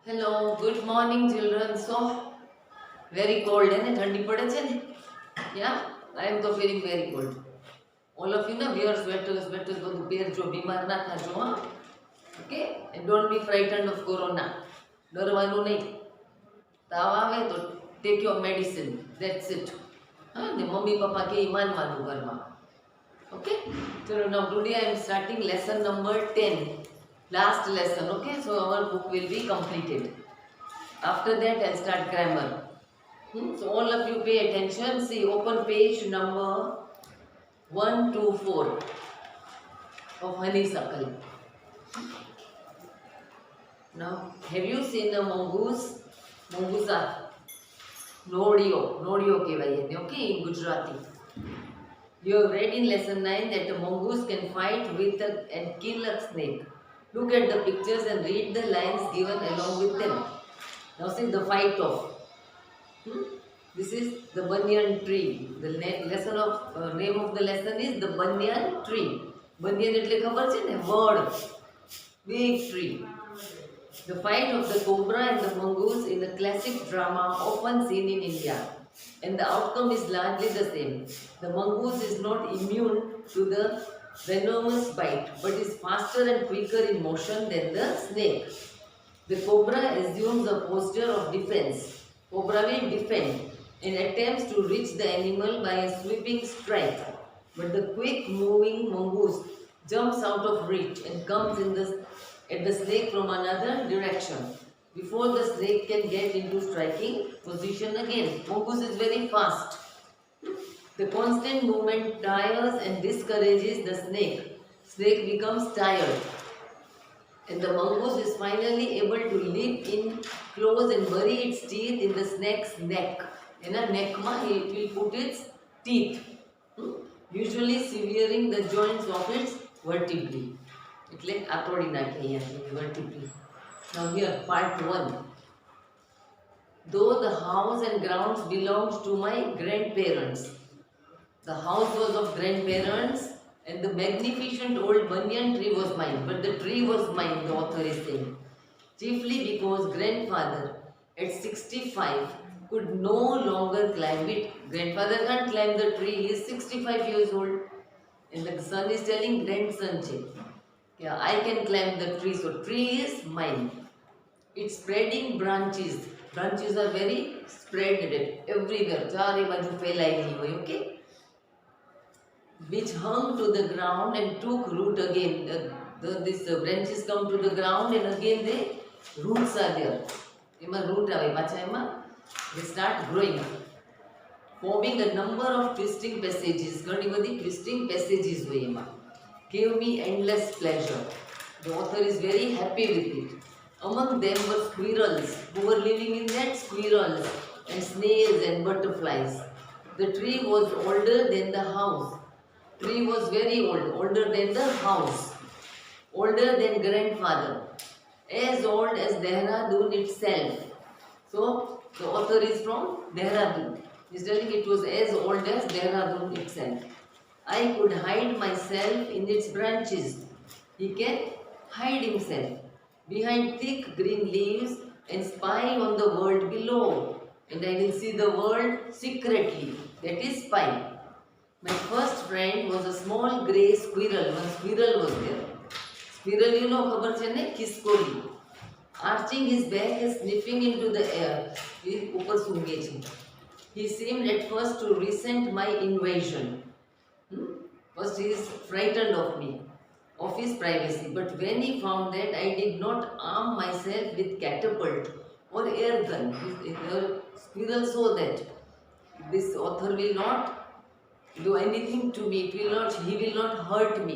Hello, good morning children. So, very cold है ना ठंडी पड़े છે ને Yeah, I am तो feeling very cold. All of you ना wear sweaters બધું પહેરજો બીમાર ના થાજો હા Okay, and don't be frightened of corona. ડરવાનું નહીં તાવ આવે તો take your medicine. That's it. હા ને મમ્મી પપ્પા કે માનવાનું ઘરમાં Okay, so now today I am starting lesson number 10. Last lesson, okay? So our book will be completed. After that, I'll start grammar. So all of you pay attention. See, open page number 124 of honeysuckle. Now, have you seen a mongoose? Mongoose are nodio kevaye, okay, in Gujarati. You have read in lesson 9 that a mongoose can fight with and kill a snake. Look at the pictures and read the lines given along with them. Now see the fight of. This is the banyan tree. The lesson of name of the lesson is the banyan tree. Banyan એટલે ખબર છે ને word. Big tree. The fight of the cobra and the mongoose in the classic drama often seen in India. And the outcome is largely the same. The mongoose is not immune to the venomous bite, but is faster and quicker in motion than the snake. The cobra assumes a posture of defense. Cobra will defend and attempts to reach the animal by a sweeping strike. But the quick moving mongoose jumps out of reach and comes at the snake from another direction. Before the snake can get into striking position again. Mongoose is very fast. The constant movement tires and discourages the snake. Snake becomes tired. And the mongoose is finally able to leap in close and bury its teeth in the snake's neck. In a neck, it will put its teeth, usually severing the joints of its vertebrae. એટલે આતોડી નાખે અહીંયા vertebrae. Now here, part 1. Though the house and grounds belonged to my grandparents. The house was of grandparents and the magnificent old banyan tree was mine. But the tree was mine, the author is saying. Chiefly because grandfather at 65 could no longer climb it. Grandfather can't climb the tree, he is 65 years old. And the son is telling grandson, yeah, I can climb the tree, so tree is mine. It's spreading branches. Branches are very spread everywhere. ચારે બાજુ ફેલાયેલી હોય, okay? Which hung to the ground and took root again. These branches come to the ground and again the roots are there. એમાં root આવે પાછા એમાં they start growing, forming a number of twisting passages. ઘણી બધી twisting passages હોય એમાં. Gave me endless pleasure. The author is very happy with it. Among them were squirrels who were living in that, squirrels and snails and butterflies. The tree was older than the house. Tree was very old, older than the house, older than grandfather, as old as Dehradun itself. So the author is from Dehradun. He is telling it was as old as Dehradun itself. I could hide myself in its branches. He can hide himself behind thick green leaves and spy on the world below. And I will see the world secretly. That is spy. My first friend was a small grey squirrel. One squirrel was there. Squirrel, you know, खबर है ना, खिसकोली. Arching his back and sniffing into the air. ऊपर सूंघे छे. He seemed at first to resent my invasion. First he is frightened of me, of his privacy. But when he found that I did not arm myself with catapult or air gun, the squirrel saw that this author will not do anything to me. He will not hurt me.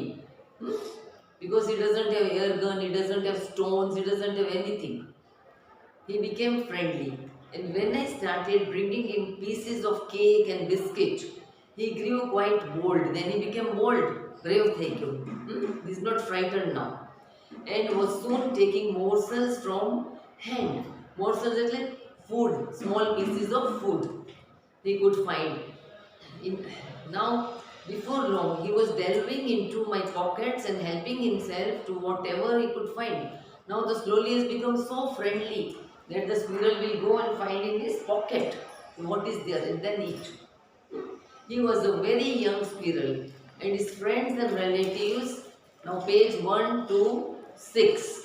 Because he doesn't have air gun, he doesn't have stones, he doesn't have anything. He became friendly. And when I started bringing him pieces of cake and biscuit, he grew quite bold. Then he became bold. Brave, thank you. He is not frightened now. And was soon taking morsels from hand. Morsels is like food, small pieces of food he could find. Now, before long, he was delving into my pockets and helping himself to whatever he could find. Now the slowly has become so friendly that the squirrel will go and find in his pocket what is there and then eat. He was a very young squirrel and his friends and relatives. Now page 1 to 6.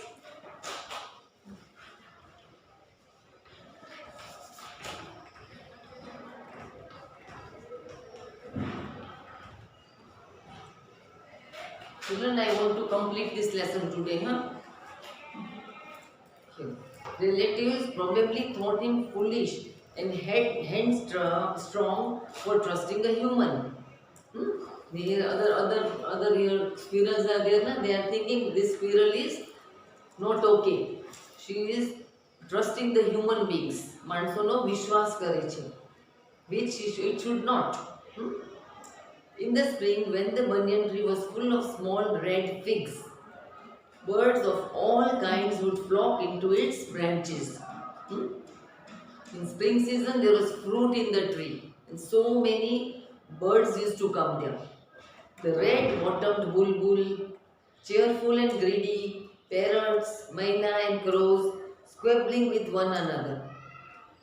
Children, I want to complete this lesson today, huh? Okay. Relatives probably thought him foolish and headstrong for trusting a human. Hmm? The other here squirrels are there, na? They are thinking this squirrel is not okay. She is trusting the human beings. માણસોનો વિશ્વાસ કરે છે, which it should not. Hmm? In the spring, when the banyan tree was full of small red figs, birds of all kinds would flock into its branches. Hmm? In spring season, there was fruit in the tree, and so many birds used to come there. The red-bottomed bulbul, cheerful and greedy, parrots, myna and crows, squabbling with one another.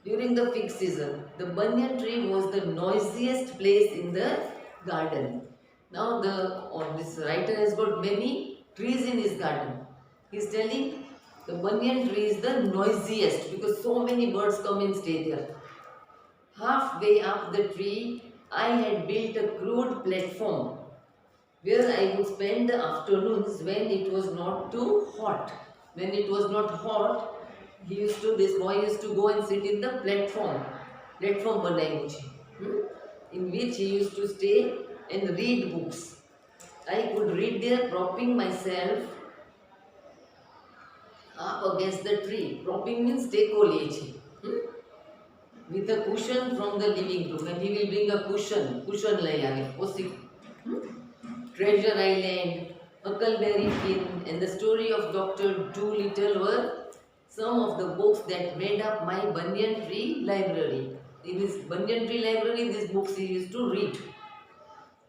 During the fig season, the banyan tree was the noisiest place in the garden. Now this writer has got many trees in his garden. He is telling the banyan tree is the noisiest because so many birds come and stay there. Halfway up the tree, I had built a crude platform where I would spend the afternoons when it was not too hot. When it was not hot, this boy used to go and sit in the platform બનાવ્યું છે, in which he used to stay and read books. I could read there propping myself up against the tree. Propping means ટેકો લે છે, with a cushion from the living room, and he will bring a cushion લઈ આવે. Treasure Island, Huckleberry Finn, and the story of Dr. Dolittle were some of the books that made up my banyan tree library. In his banyan tree library, these books he used to read.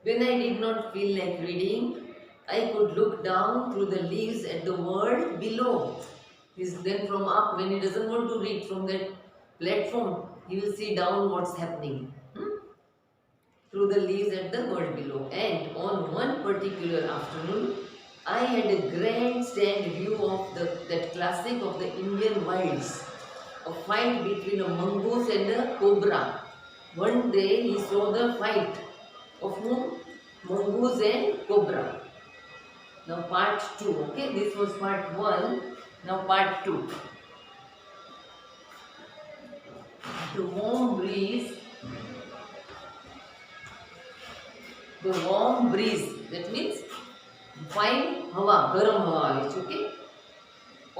When I did not feel like reading, I could look down through the leaves at the world below. Then from up, when he doesn't want to read from that platform, he will see down what's happening. Through the leaves at the world below. And on one particular afternoon, I had a grandstand view of that classic of the Indian wilds, a fight between a mongoose and a cobra. One day he saw the fight of whom? Mongoose and cobra. Now part 2, okay? This was part 1, now part 2. The warm breeze, that means fine hawa, garam hawa આવે છે, okay?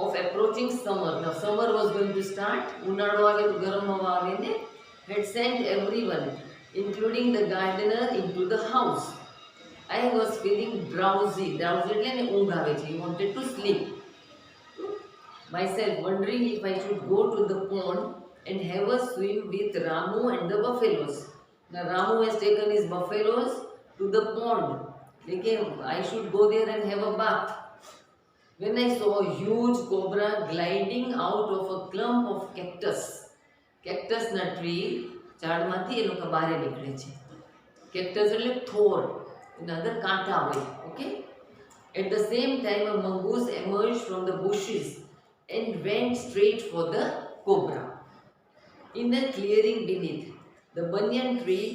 Of approaching summer. Now summer was going to start. ઉનાળો આવે તો ગરમ હવા આવે ને, had sent everyone, including the gardener, into the house. I was feeling drowsy. Drowsy એટલે ને ઊંઘ આવે છે. He wanted to sleep. Myself wondering if I should go to the pond and have a swim with Ramu and the buffaloes. Now Ramu has taken his buffaloes to the pond. I should go there and have a bath. When I saw a huge cobra gliding out of a clump of cactus. Cactus na tree, ઝાડમાંથી એ લોકો બહાર નીકળે છે. Cactus એટલે થોર, એના અંદર કાંટા હોય, okay? At the same time, a mongoose emerged from the bushes and went straight for the cobra. In a clearing beneath the banyan tree,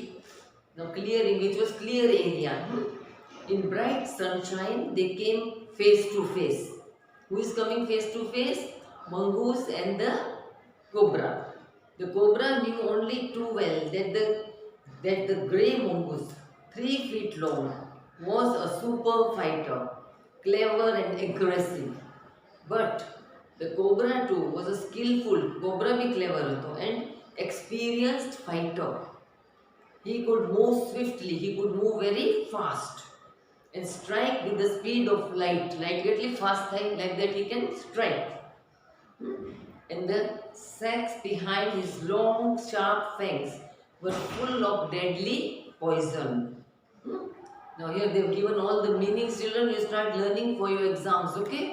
now clearing, which was clear area, in bright sunshine, they came face to face. Who is coming face to face? Mongoose and the cobra. The cobra knew only too well that the grey mongoose, 3 feet long, was a super fighter, clever and aggressive. But the cobra too was a skillful, cobra bhi clever હતો, and experienced fighter. He could move swiftly, he could move very fast and strike with the speed of light. Light getly fast થાય, like that he can strike. And the sacs behind his long sharp fangs were full of deadly poison. Now here they have given all the meanings, children. You start learning for your exams, okay?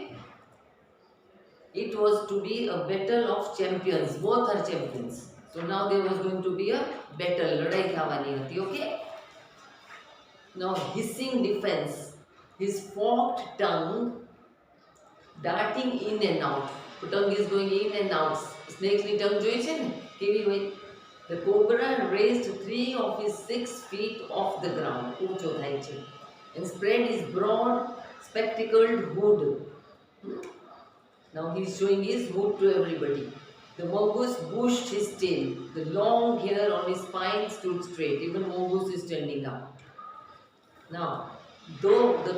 was to be a battle of champions. Both are champions. So now there was going to be a battle. લડાઈ થવાની હતી. Okay. Now hissing defense. His forked tongue darting in and out. The tongue is going in and out. Snake's tongue જોઈ છે ને કેવી હોય? The cobra raised 3 of his 6 feet off the ground. ઊંચો થાય છે. And spread his broad spectacled hood. Now he is showing his hood to everybody. The mongoose bushed his tail. The long hair on his spine stood straight. Even mongoose is standing up. Now, though the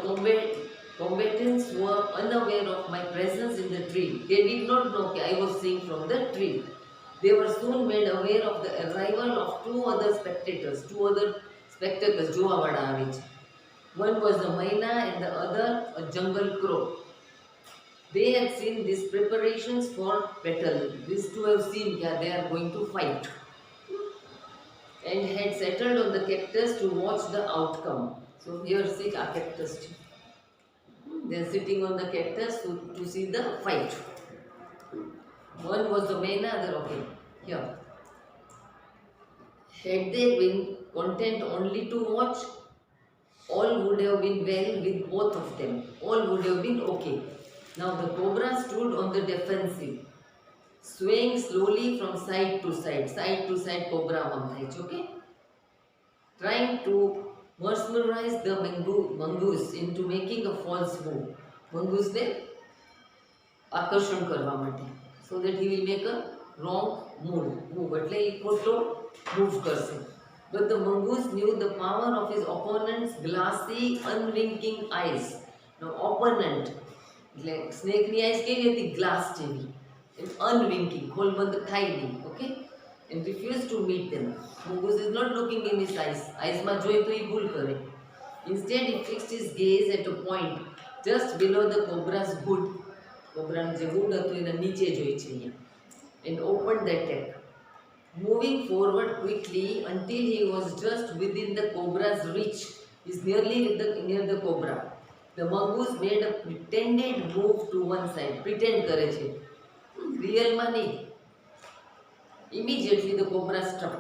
combatants were unaware of my presence in the tree, they did not know that I was seeing from the tree. They were soon made aware of the arrival of two other spectators. જોવાવાળા આવે છે. One was a myna and the other a jungle crow. They had seen these preparations for battle. These two have seen that they are going to fight, and had settled on the cactus to watch the outcome. So here sit a cactus. They are sitting on the cactus to see the fight. One was the myna, other okay. Here, had they been content only to watch, all would have been well with both of them. All would have been okay. Now the cobra stood on the defensive, swaying slowly from side to side. Side to side cobra આમ થાય છે, okay? Trying to mesmerize the mongoose into making a false move. Mongoose ને આકર્ષણ કરવા માટે. So that he will make a wrong move. એટલે એ ખોટો move કરશે. But the mongoose knew the power of his opponent's glassy, unwinking eyes. Now opponent, એટલે સ્નેકની ice કેવી હતી? ગ્લાસ જેવી, unwinking, ખોલ બંધ થાય નહીં, okay? And refused to meet them. Mongoose is not looking in his eyes. આઈસમાં જોઈ તો એ ભૂલ કરે. Instead he fixed his gaze at a point just below the cobra's hood. કોબ્રાનું જે hood હતું એના નીચે જોઈ છે અહીંયા. And opened the attack, moving forward quickly until he was just within the cobra's reach. He is nearly near the cobra. The mongoose made a pretended move to one side. Pretend કરે છે, રિયલમાં નહીં. Immediately the cobra struck.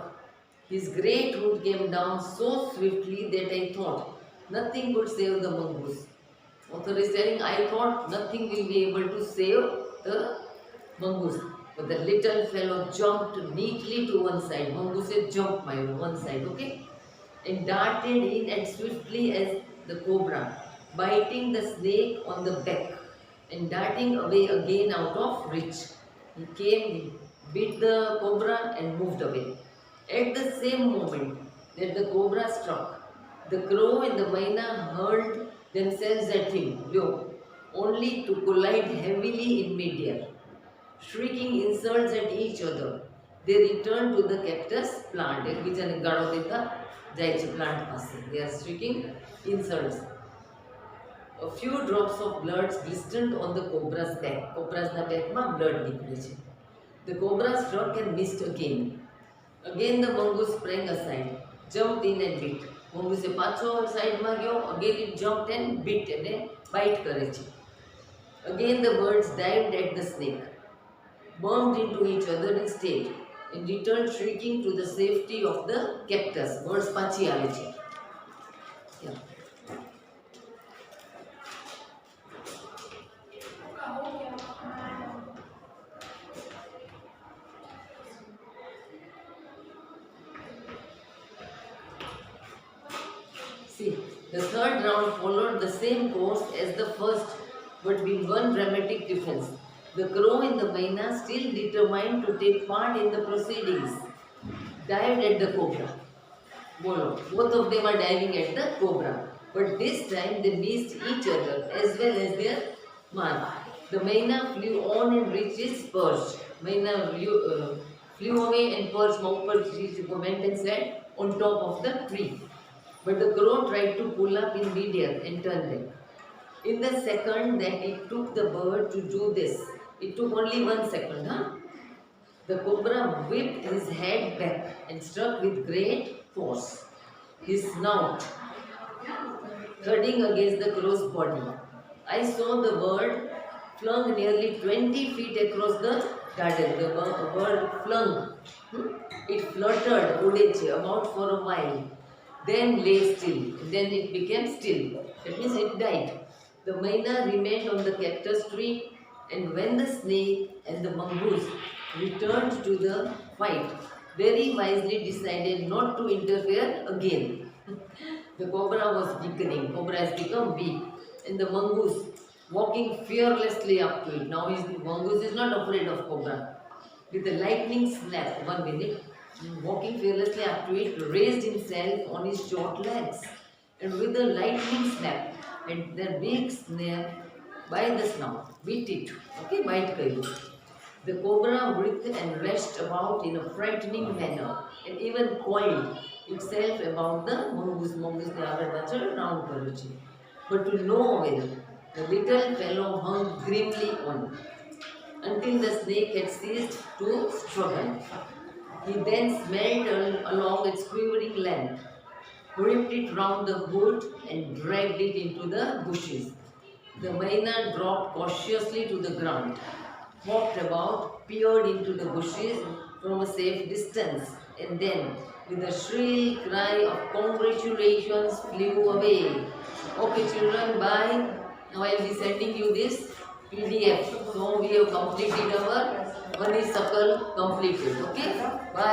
His great hood came down so swiftly that I thought nothing could save the mongoose. Author is telling, I thought nothing will be able to save the mongoose. But the little fellow jumped neatly to one side. Mongoose jumped by one side, okay? And darted in as swiftly as the cobra, biting the snake on the back and darting away again out of reach. He came, bit the cobra and moved away. At the same moment that the cobra struck, the crow and the myna hurled themselves at him, only to collide heavily in midair. Shrieking insults at each other, they returned to the cactus plant. એકબીજાને ગાળો દેતા જાય છે plant પાસે. They are shrieking insults. A few drops of blood glistened on the cobra's back. Cobra's backમાં blood નીકળે છે. The cobra struck and missed again. Again the mongoose sprang aside, jumped in and bit. Mongoose પાછો સાઈડમાં ગયો. Again it jumped and bit અને bite કરે છે. Again the birds dived at the snake, bumped into each other instead, and returned shrieking to the safety of the cactus. Birds પાછી આવે છે. Yeah. See, the third round followed the same course as the first, but with one dramatic difference. The crow and the myna, still determined to take part in the proceedings, dived at the cobra. Both of them are diving at the cobra, but this time they missed each other as well as their mark. The myna flew on and reached its perch. Myna flew away and perched, went and sat on top of the tree. But the crow tried to pull up in midair and turn back. In the second that it took the bird to do this, it took only 1 second, the cobra whipped his head back and struck with great force, his snout thudding against the crow's body. I saw the bird flung nearly 20 feet across the garden. The bird flung. It fluttered Odeche about for a while, then lay still. Then it became still. That means it died. The myna remained on the cactus tree, and when the snake and the mongoose returned to the fight, very wisely decided not to interfere again. The cobra was weakening. Cobra has become weak, and the mongoose walking fearlessly up to it. Now mongoose is not afraid of cobra. With a lightning snap, 1 minute, walking fearlessly up to it, raised himself on his short legs, and with a lightning snap, and the big snare by the snout, beat it. Okay, bite kayu. The cobra writhed and lashed about in a frightening manner, and even coiled itself about the mongoose. Mongoose ne આગળ પાછળ round કર્યો છે. But to no avail. The little fellow hung grimly on until the snake had ceased to struggle. He then smelled along its quivering length, gripped it round the hood, and dragged it into the bushes. The myna dropped cautiously to the ground, hopped about, peered into the bushes from a safe distance, and then, with a shrill cry of congratulations, flew away. Okay, children, bye. Now I will be sending you this PDF. So we have completed our Honeysuckle completed. Okay, bye.